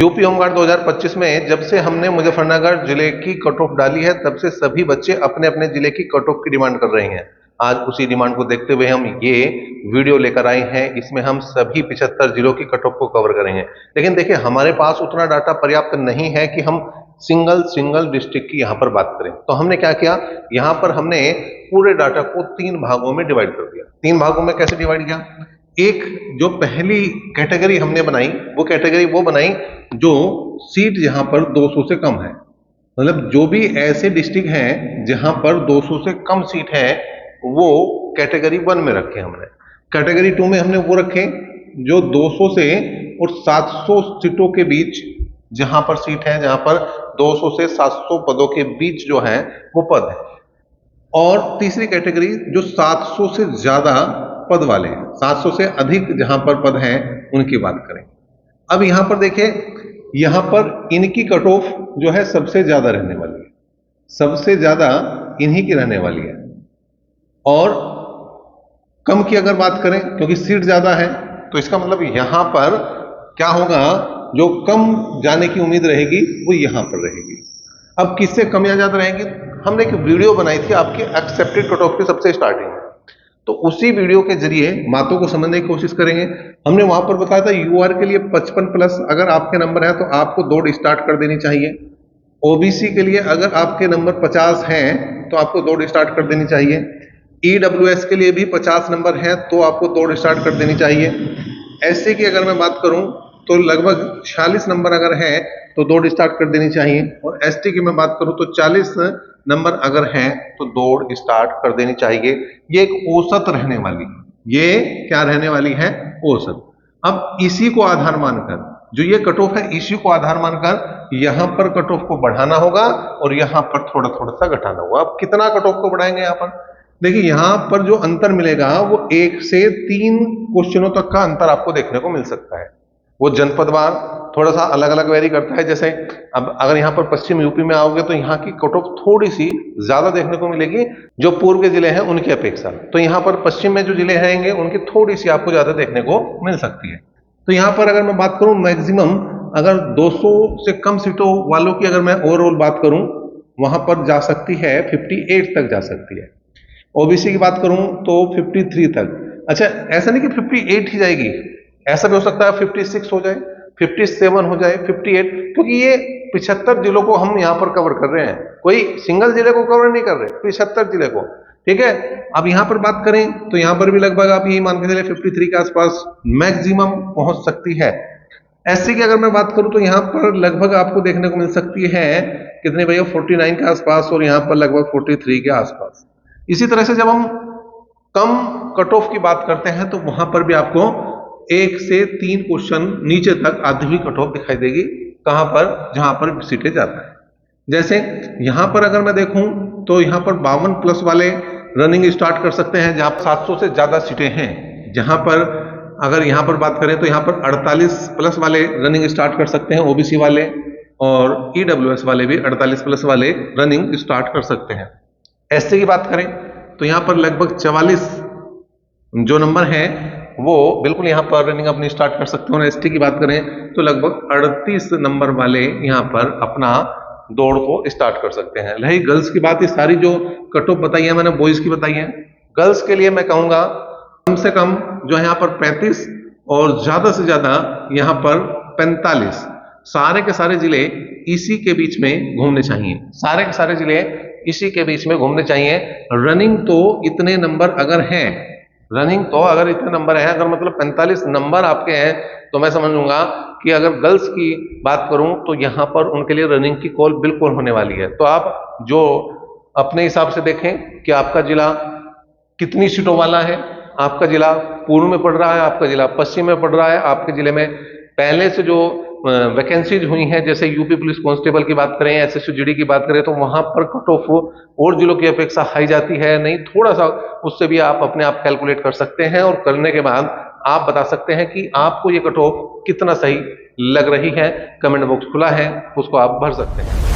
UP home guard 2025 में जब से हमने मुजफ्फरनगर जिले की कट ऑफ डाली है तब से सभी बच्चे अपने अपने जिले की कट ऑफ की डिमांड कर रहे हैं। आज उसी डिमांड को देखते हुए हम ये वीडियो लेकर आए हैं। इसमें हम सभी 75 जिलों की कट ऑफ को कवर करेंगे। लेकिन देखिए, हमारे पास उतना डाटा पर्याप्त नहीं है कि हम सिंगल डिस्ट्रिक्ट की यहाँ पर बात करें। तो हमने क्या किया, यहाँ पर हमने पूरे डाटा को 3 भागों में डिवाइड कर दिया। 3 भागों में कैसे डिवाइड किया? एक जो पहली कैटेगरी हमने बनाई, वो कैटेगरी वो बनाई जो सीट जहां पर 200 से कम है, मतलब जो भी ऐसे डिस्ट्रिक्ट हैं जहां पर 200 से कम सीट है वो कैटेगरी 1 में रखे हमने। कैटेगरी 2 में हमने वो रखे जो 200 से और 700 सीटों के बीच जहां पर सीट है, जहां पर 200 से 700 पदों के बीच जो है वो पद है। और तीसरी कैटेगरी जो 700 से ज्यादा पद वाले हैं, 700 से अधिक जहां पर पद हैं उनकी बात करें। अब यहां पर देखिए, यहां पर इनकी कट ऑफ जो है सबसे ज्यादा रहने वाली है, सबसे ज्यादा इन्हीं की रहने वाली है। और कम की अगर बात करें, क्योंकि सीट ज्यादा है तो इसका मतलब यहां पर क्या होगा, जो कम जाने की उम्मीद रहेगी वो यहां पर रहेगी। अब किससे कम या ज्यादा रहेगी? हमने एक वीडियो बनाई थी आपकी एक्सेप्टेड कट ऑफ की सबसे स्टार्टिंग में, तो उसी वीडियो के जरिए बातों को समझने की कोशिश करेंगे। हमने वहां पर बताया था यूआर के लिए 55+ अगर आपके नंबर है तो आपको दौड़ स्टार्ट कर देनी चाहिए। ओबीसी के लिए अगर आपके नंबर 50 हैं तो आपको दौड़ स्टार्ट कर देनी चाहिए। ईडब्ल्यूएस के लिए भी 50 नंबर है तो आपको दौड़ स्टार्ट कर देनी चाहिए। एससी की अगर मैं बात करूं तो लगभग 46 नंबर अगर है तो दौड़ स्टार्ट कर देनी चाहिए। और एसटी की मैं बात करूं तो 40 नंबर अगर है तो दौड़ स्टार्ट कर देनी चाहिए। ये एक औसत रहने वाली, ये क्या रहने वाली है? औसत। अब इसी को आधार मानकर, जो ये कट ऑफ है इसी को आधार मानकर यहां पर कट ऑफ को बढ़ाना होगा और यहां पर थोड़ा थोड़ा सा घटाना होगा। अब कितना कट ऑफ को बढ़ाएंगे? यहां पर देखिए, यहां पर जो अंतर मिलेगा वो 1 से 3 क्वेश्चनों तक का अंतर आपको देखने को मिल सकता है। वो जनपदवार थोड़ा सा अलग अलग वेरी करता है। जैसे अब अगर यहाँ पर पश्चिम यूपी में आओगे तो यहाँ की कट ऑफ थोड़ी सी ज्यादा देखने को मिलेगी जो पूर्व के जिले हैं उनकी अपेक्षा। तो यहाँ पर पश्चिम में जो जिले रहेंगे उनकी थोड़ी सी आपको ज्यादा देखने को मिल सकती है। तो यहाँ पर अगर मैं बात करूं मैक्सिमम अगर 200 से कम सीटों वालों की अगर मैं ओवरऑल बात करूं, वहां पर जा सकती है 58 तक जा सकती है। ओबीसी की बात करूं तो 53 तक। अच्छा, ऐसा नहीं कि 58 ही जाएगी, ऐसा भी हो सकता है 56 हो जाए, 57 हो जाए, 58, क्योंकि ये 75 जिलों को हम यहां पर कवर कर रहे हैं, कोई सिंगल जिले को कवर नहीं कर रहे, 75 जिले को। ठीक है। अब यहां पर बात करें तो यहां पर भी लगभग आप यही मान के चले 53 के आसपास मैक्सिमम पहुंच सकती है। एससी की अगर मैं बात करूं तो यहां पर लगभग आपको देखने को मिल सकती है कितने भैया, 49 के आसपास, और यहां पर लगभग 43 के आसपास। इसी तरह से जब हम कम कट ऑफ की बात करते हैं तो वहां पर भी आपको 1 से 3 क्वेश्चन नीचे तक आधी भी कट ऑफ दिखाई देगी। कहां पर? जहां पर सीटें जाता है। जैसे यहां पर अगर मैं देखूं तो यहां पर 52+ वाले रनिंग स्टार्ट कर सकते हैं जहां 700 से ज्यादा सीटें हैं। जहां पर अगर यहां पर बात करें तो यहां पर 48+ वाले रनिंग स्टार्ट कर सकते हैं ओबीसी वाले, और ईडब्ल्यूएस वाले भी 48+ वाले रनिंग स्टार्ट कर सकते हैं। एससी की बात करें तो यहां पर लगभग 44 जो नंबर है वो बिल्कुल यहां पर रनिंग अपनी स्टार्ट कर सकते हैं। और एसटी की बात करें तो लगभग 38 नंबर वाले यहां पर अपना दौड़ को स्टार्ट कर सकते हैं। रही गर्ल्स की बात, ये सारी जो कट ऑफ बताई है मैंने बॉयज की बताई है। गर्ल्स के लिए मैं कहूंगा कम से कम जो है यहाँ पर 35 और ज्यादा से ज्यादा यहाँ पर 45, सारे के सारे जिले इसी के बीच में घूमने चाहिए। सारे के सारे जिले इसी के बीच में घूमने चाहिए। रनिंग तो इतने नंबर अगर हैं, रनिंग तो अगर इतने नंबर है, अगर मतलब 45 नंबर आपके हैं तो मैं समझूंगा कि अगर गर्ल्स की बात करूं तो यहां पर उनके लिए रनिंग की कॉल बिल्कुल होने वाली है। तो आप जो अपने हिसाब से देखें कि आपका जिला कितनी सीटों वाला है। आपका जिला पूर्व में पड़ रहा है, आपका जिला पश्चिम में पड़ रहा है, आपके जिले में पहले से जो वैकेंसीज हुई हैं, जैसे यूपी पुलिस कांस्टेबल की बात करें, एसएससी जीडी की बात करें, तो वहां पर कट ऑफ और जिलों की अपेक्षा हाई जाती है। नहीं, थोड़ा सा उससे भी आप अपने आप कैलकुलेट कर सकते हैं और करने के बाद आप बता सकते हैं कि आपको ये कट ऑफ कितना सही लग रही है। कमेंट बॉक्स खुला है, उसको आप भर सकते हैं।